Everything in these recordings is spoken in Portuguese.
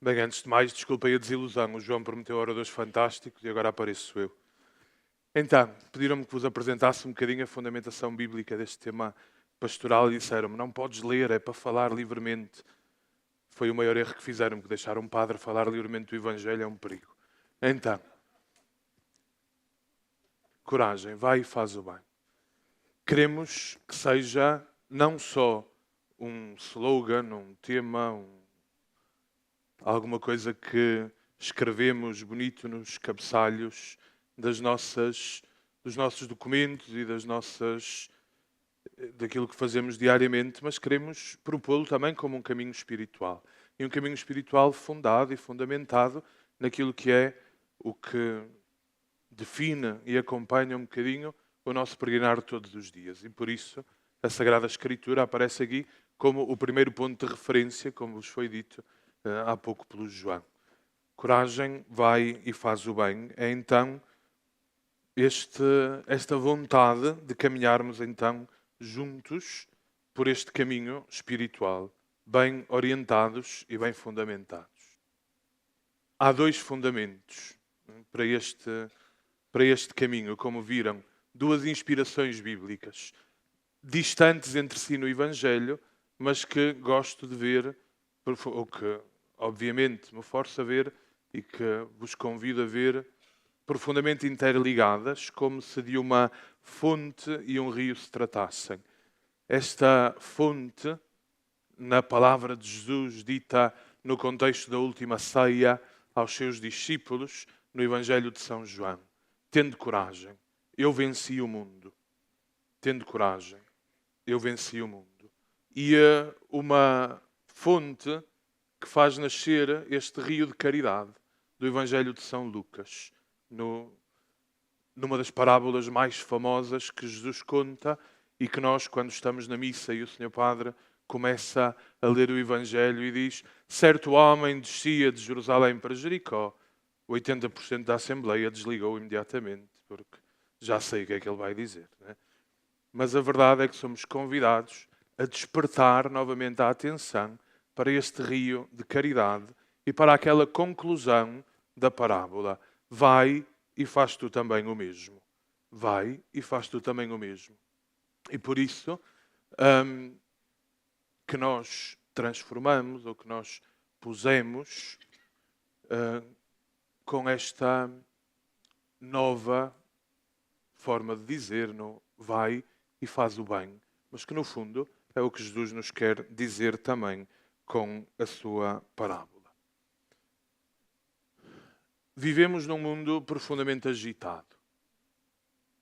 Bem, antes de mais, desculpem a desilusão. O João prometeu oradores fantásticos e agora apareço eu. Então, pediram-me que vos apresentasse um bocadinho a fundamentação bíblica deste tema pastoral e disseram-me, não podes ler, é para falar livremente. Foi o maior erro que fizeram, que deixar um padre falar livremente do Evangelho é um perigo. Então, coragem, vai e faz o bem. Queremos que seja não só um slogan, um tema, alguma coisa que escrevemos bonito nos cabeçalhos dos nossos documentos e daquilo que fazemos diariamente, mas queremos propô-lo também como um caminho espiritual. E um caminho espiritual fundado e fundamentado naquilo que é o que define e acompanha um bocadinho o nosso peregrinar todos os dias. E por isso a Sagrada Escritura aparece aqui como o primeiro ponto de referência, como vos foi dito há pouco pelo João. Coragem, vai e faz o bem. É então esta vontade de caminharmos então juntos por este caminho espiritual, bem orientados e bem fundamentados. Há dois fundamentos para este caminho, como viram, duas inspirações bíblicas, distantes entre si no Evangelho, mas que gosto de ver, ou que obviamente me forço a ver e que vos convido a ver, profundamente interligadas, como se de uma fonte e um rio se tratassem. Esta fonte, na palavra de Jesus dita no contexto da última ceia aos seus discípulos, no Evangelho de São João. Tende coragem, eu venci o mundo. Tende coragem, eu venci o mundo. E uma fonte que faz nascer este rio de caridade do Evangelho de São Lucas, numa das parábolas mais famosas que Jesus conta e que nós, quando estamos na missa e o Senhor Padre começa a ler o Evangelho e diz: certo homem descia de Jerusalém para Jericó, 80% da Assembleia desligou imediatamente, porque já sei o que é que ele vai dizer, não é? Mas a verdade é que somos convidados a despertar novamente a atenção para este rio de caridade e para aquela conclusão da parábola. Vai e faz tu também o mesmo. Vai e faz tu também o mesmo. E por isso que nós transformamos, ou que nós pusemos com esta nova forma de dizer, no vai e faz o bem, mas que no fundo é o que Jesus nos quer dizer também com a sua parábola. Vivemos num mundo profundamente agitado.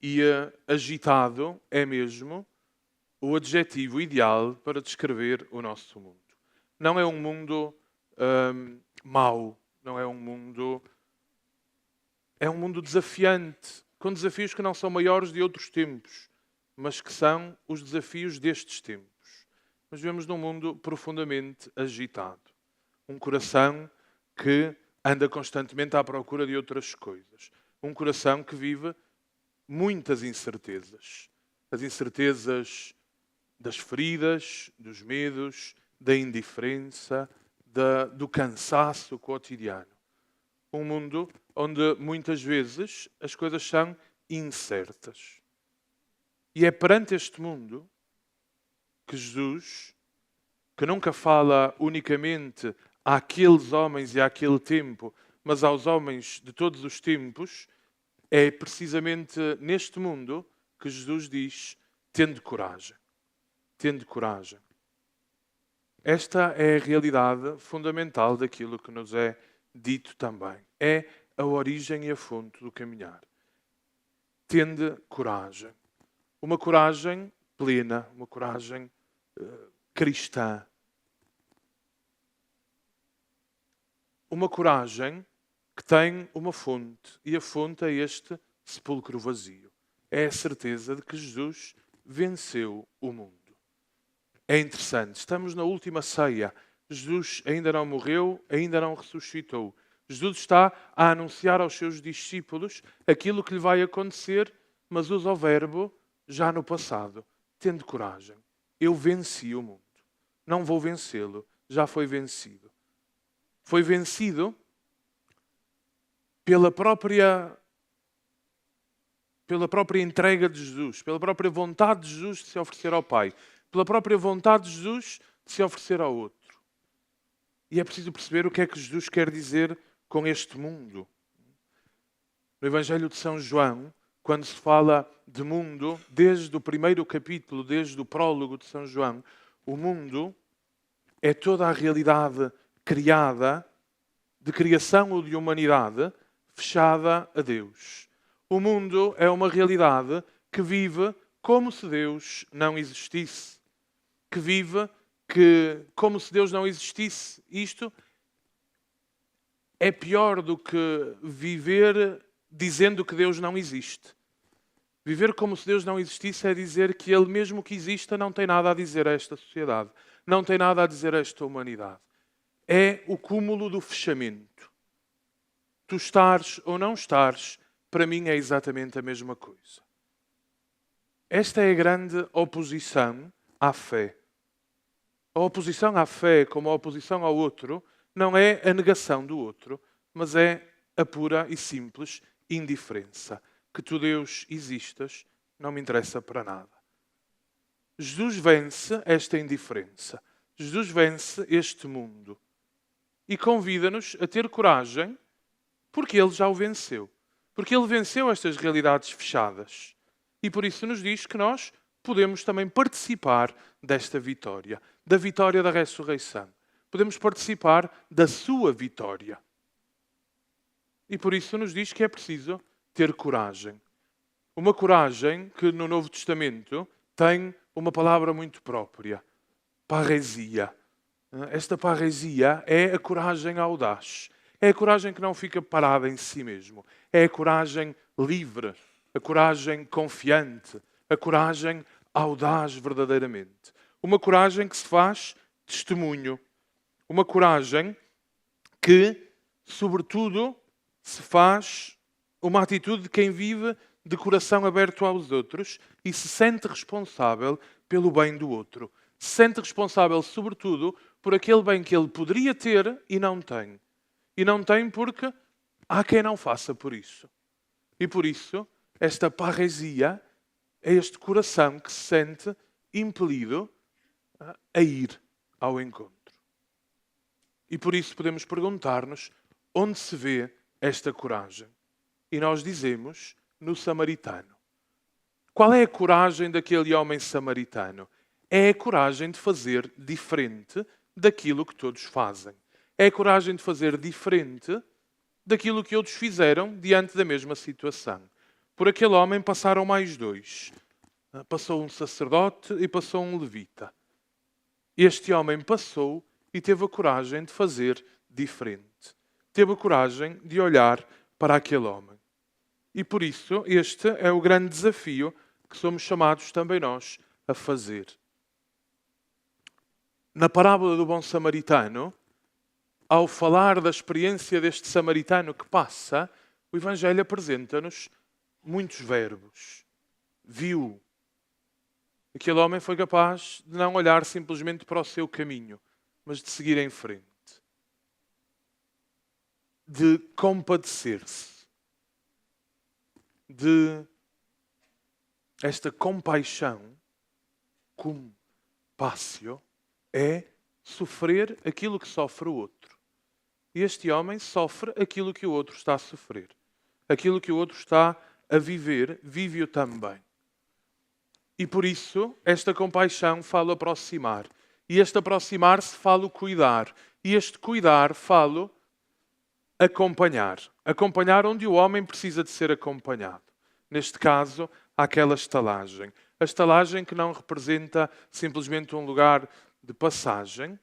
E agitado é mesmo o adjetivo ideal para descrever o nosso mundo. Não é um mundo mau, não é um mundo... É um mundo desafiante, com desafios que não são maiores de outros tempos, mas que são os desafios destes tempos. Mas vivemos num mundo profundamente agitado. Um coração que anda constantemente à procura de outras coisas. Um coração que vive muitas incertezas. As incertezas das feridas, dos medos, da indiferença, do cansaço cotidiano. Um mundo onde muitas vezes as coisas são incertas. E é perante este mundo que Jesus, que nunca fala unicamente àqueles homens e àquele tempo, mas aos homens de todos os tempos, é precisamente neste mundo que Jesus diz: tende coragem. Tende coragem. Esta é a realidade fundamental daquilo que nos é dito também. É a origem e a fonte do caminhar. Tende coragem. Uma coragem plena, uma coragem cristã. Uma coragem que tem uma fonte. E a fonte é este sepulcro vazio. É a certeza de que Jesus venceu o mundo. É interessante. Estamos na última ceia. Jesus ainda não morreu, ainda não ressuscitou. Jesus está a anunciar aos seus discípulos aquilo que lhe vai acontecer, mas usa o verbo já no passado. Tende coragem. Eu venci o mundo. Não vou vencê-lo. Já foi vencido. foi vencido pela própria entrega de Jesus, pela própria vontade de Jesus de se oferecer ao Pai, pela própria vontade de Jesus de se oferecer ao outro. E é preciso perceber o que é que Jesus quer dizer com este mundo. No Evangelho de São João, quando se fala de mundo, desde o primeiro capítulo, desde o prólogo de São João, o mundo é toda a realidade criada, de criação ou de humanidade, fechada a Deus. O mundo é uma realidade que vive como se Deus não existisse. Que vive como se Deus não existisse. Isto é pior do que viver dizendo que Deus não existe. Viver como se Deus não existisse é dizer que Ele, mesmo que exista, não tem nada a dizer a esta sociedade. Não tem nada a dizer a esta humanidade. É o cúmulo do fechamento. Tu estares ou não estares, para mim é exatamente a mesma coisa. Esta é a grande oposição à fé. A oposição à fé, como a oposição ao outro, não é a negação do outro, mas é a pura e simples indiferença. Que tu, Deus, existas, não me interessa para nada. Jesus vence esta indiferença. Jesus vence este mundo. E convida-nos a ter coragem, porque Ele já o venceu. Porque Ele venceu estas realidades fechadas. E por isso nos diz que nós podemos também participar desta vitória. Da vitória da ressurreição. Podemos participar da sua vitória. E por isso nos diz que é preciso ter coragem. Uma coragem que no Novo Testamento tem uma palavra muito própria. Parresia. Esta parresia é a coragem audaz. É a coragem que não fica parada em si mesmo. É a coragem livre. A coragem confiante. A coragem audaz verdadeiramente. Uma coragem que se faz testemunho. Uma coragem que, sobretudo, se faz uma atitude de quem vive de coração aberto aos outros e se sente responsável pelo bem do outro. Se sente responsável, sobretudo, por aquele bem que ele poderia ter e não tem. E não tem porque há quem não faça por isso. E por isso, esta parresia é este coração que se sente impelido a ir ao encontro. E por isso podemos perguntar-nos onde se vê esta coragem. E nós dizemos no samaritano. Qual é a coragem daquele homem samaritano? É a coragem de fazer diferente daquilo que todos fazem. É a coragem de fazer diferente daquilo que outros fizeram diante da mesma situação. Por aquele homem passaram mais dois. Passou um sacerdote e passou um levita. Este homem passou e teve a coragem de fazer diferente. Teve a coragem de olhar para aquele homem. E por isso, este é o grande desafio que somos chamados também nós a fazer. Na parábola do bom samaritano, ao falar da experiência deste samaritano que passa, o Evangelho apresenta-nos muitos verbos. Viu. Aquele homem foi capaz de não olhar simplesmente para o seu caminho, mas de seguir em frente. De compadecer-se. De esta compaixão, compassio, é sofrer aquilo que sofre o outro. E este homem sofre aquilo que o outro está a sofrer. Aquilo que o outro está a viver, vive-o também. E por isso, esta compaixão fala aproximar. E este aproximar-se fala o cuidar. E este cuidar fala acompanhar. Acompanhar onde o homem precisa de ser acompanhado. Neste caso, aquela estalagem. A estalagem que não representa simplesmente um lugar de passagem,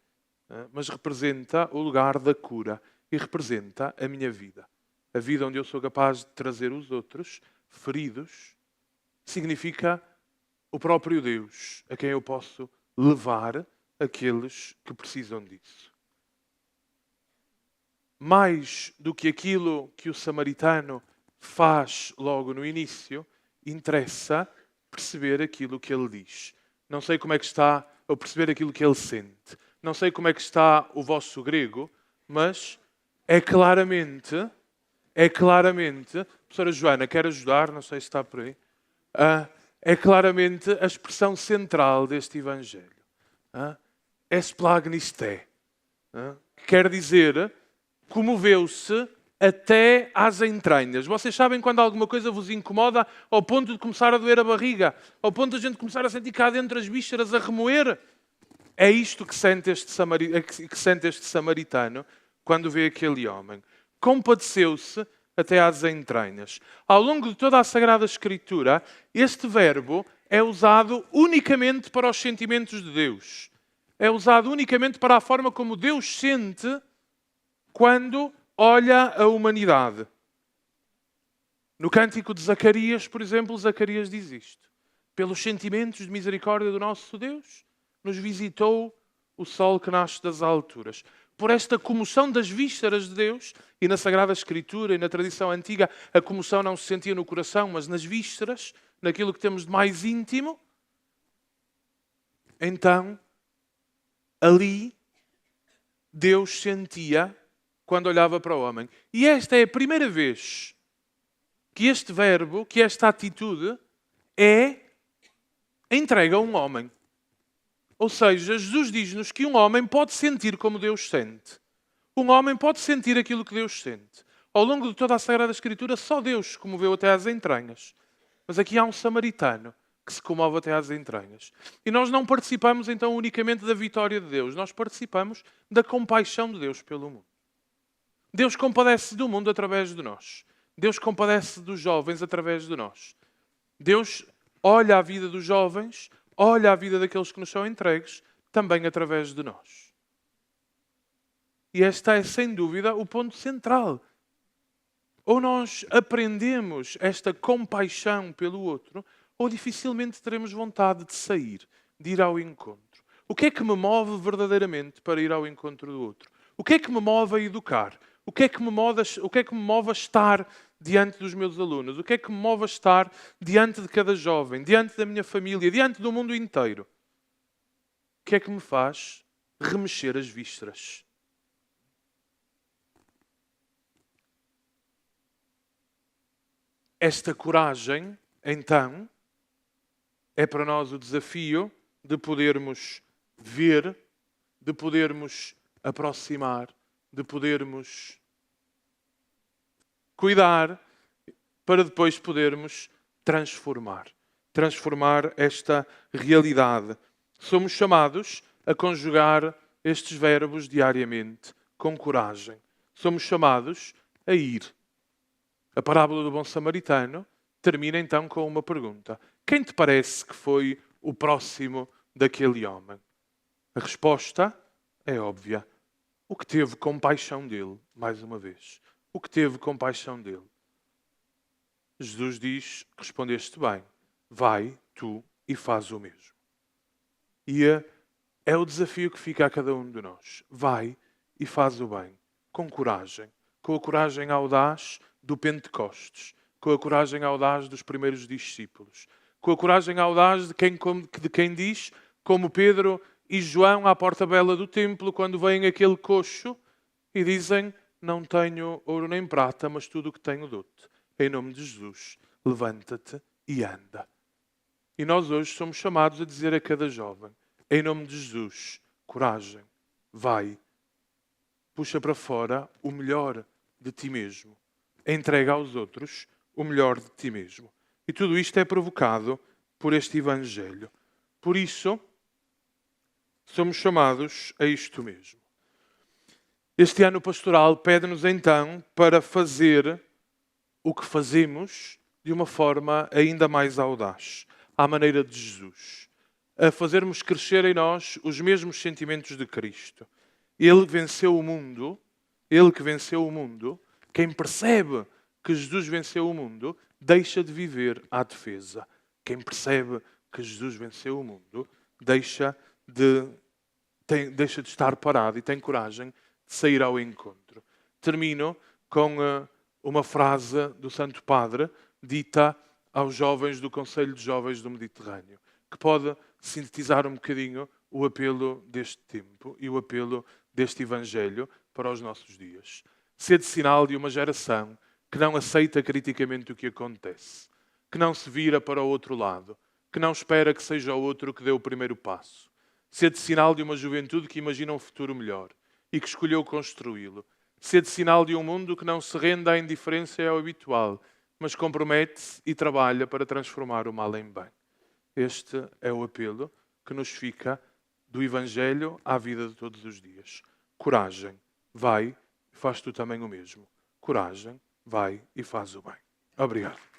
mas representa o lugar da cura e representa a minha vida. A vida onde eu sou capaz de trazer os outros feridos significa o próprio Deus a quem eu posso levar aqueles que precisam disso. Mais do que aquilo que o samaritano faz logo no início, interessa perceber aquilo que ele diz. Não sei como é que está a perceber aquilo que ele sente. Não sei como é que está o vosso grego, mas é claramente, professora Joana, quer ajudar? Não sei se está por aí. É claramente a expressão central deste Evangelho. Esplagniste. Que quer dizer, comoveu-se até às entranhas. Vocês sabem quando alguma coisa vos incomoda ao ponto de começar a doer a barriga, ao ponto de a gente começar a sentir cá dentro as vísceras a remoer? É isto que sente este samaritano quando vê aquele homem. Compadeceu-se até às entranhas. Ao longo de toda a Sagrada Escritura, este verbo é usado unicamente para os sentimentos de Deus. É usado unicamente para a forma como Deus sente quando olha a humanidade. No cântico de Zacarias, por exemplo, Zacarias diz isto. Pelos sentimentos de misericórdia do nosso Deus, nos visitou o sol que nasce das alturas. Por esta comoção das vísceras de Deus, e na Sagrada Escritura e na tradição antiga, a comoção não se sentia no coração, mas nas vísceras, naquilo que temos de mais íntimo. Então, ali, Deus sentia quando olhava para o homem. E esta é a primeira vez que este verbo, que esta atitude, é entregue a um homem. Ou seja, Jesus diz-nos que um homem pode sentir como Deus sente. Um homem pode sentir aquilo que Deus sente. Ao longo de toda a Sagrada Escritura, só Deus se comoveu até às entranhas. Mas aqui há um samaritano que se comove até às entranhas. E nós não participamos então unicamente da vitória de Deus. Nós participamos da compaixão de Deus pelo mundo. Deus compadece do mundo através de nós. Deus compadece dos jovens através de nós. Deus olha a vida dos jovens, olha a vida daqueles que nos são entregues, também através de nós. E este é, sem dúvida, o ponto central. Ou nós aprendemos esta compaixão pelo outro, ou dificilmente teremos vontade de sair, de ir ao encontro. O que é que me move verdadeiramente para ir ao encontro do outro? O que é que me move a educar? O que é que me move a estar diante dos meus alunos? O que é que me move a estar diante de cada jovem, diante da minha família, diante do mundo inteiro? O que é que me faz remexer as vísceras? Esta coragem, então, é para nós o desafio de podermos ver, de podermos aproximar, de podermos cuidar, para depois podermos transformar. Transformar esta realidade. Somos chamados a conjugar estes verbos diariamente, com coragem. Somos chamados a ir. A parábola do bom samaritano termina então com uma pergunta. Quem te parece que foi o próximo daquele homem? A resposta é óbvia. O que teve compaixão dele, mais uma vez. O que teve compaixão dele. Jesus diz, respondeste bem, vai tu e faz o mesmo. E é o desafio que fica a cada um de nós. Vai e faz o bem, com coragem. Com a coragem audaz do Pentecostes. Com a coragem audaz dos primeiros discípulos. Com a coragem audaz de quem diz, como Pedro e João à porta bela do templo, quando vem aquele coxo e dizem, não tenho ouro nem prata, mas tudo o que tenho dou-te. Em nome de Jesus, levanta-te e anda. E nós hoje somos chamados a dizer a cada jovem, em nome de Jesus, coragem, vai, puxa para fora o melhor de ti mesmo. Entrega aos outros o melhor de ti mesmo. E tudo isto é provocado por este Evangelho. Por isso, somos chamados a isto mesmo. Este ano pastoral pede-nos então para fazer o que fazemos de uma forma ainda mais audaz, à maneira de Jesus. A fazermos crescer em nós os mesmos sentimentos de Cristo. Ele venceu o mundo, ele que venceu o mundo, quem percebe que Jesus venceu o mundo, deixa de viver à defesa. Quem percebe que Jesus venceu o mundo, deixa de estar parado e tem coragem de sair ao encontro. Termino com uma frase do Santo Padre dita aos jovens do Conselho de Jovens do Mediterrâneo, que pode sintetizar um bocadinho o apelo deste tempo e o apelo deste Evangelho para os nossos dias. Sede sinal de uma geração que não aceita criticamente o que acontece, que não se vira para o outro lado, que não espera que seja o outro que dê o primeiro passo. Sede sinal de uma juventude que imagina um futuro melhor e que escolheu construí-lo. Sede sinal de um mundo que não se rende à indiferença e ao habitual, mas compromete-se e trabalha para transformar o mal em bem. Este é o apelo que nos fica do Evangelho à vida de todos os dias. Coragem, vai e faz tu também o mesmo. Coragem, vai e faz o bem. Obrigado.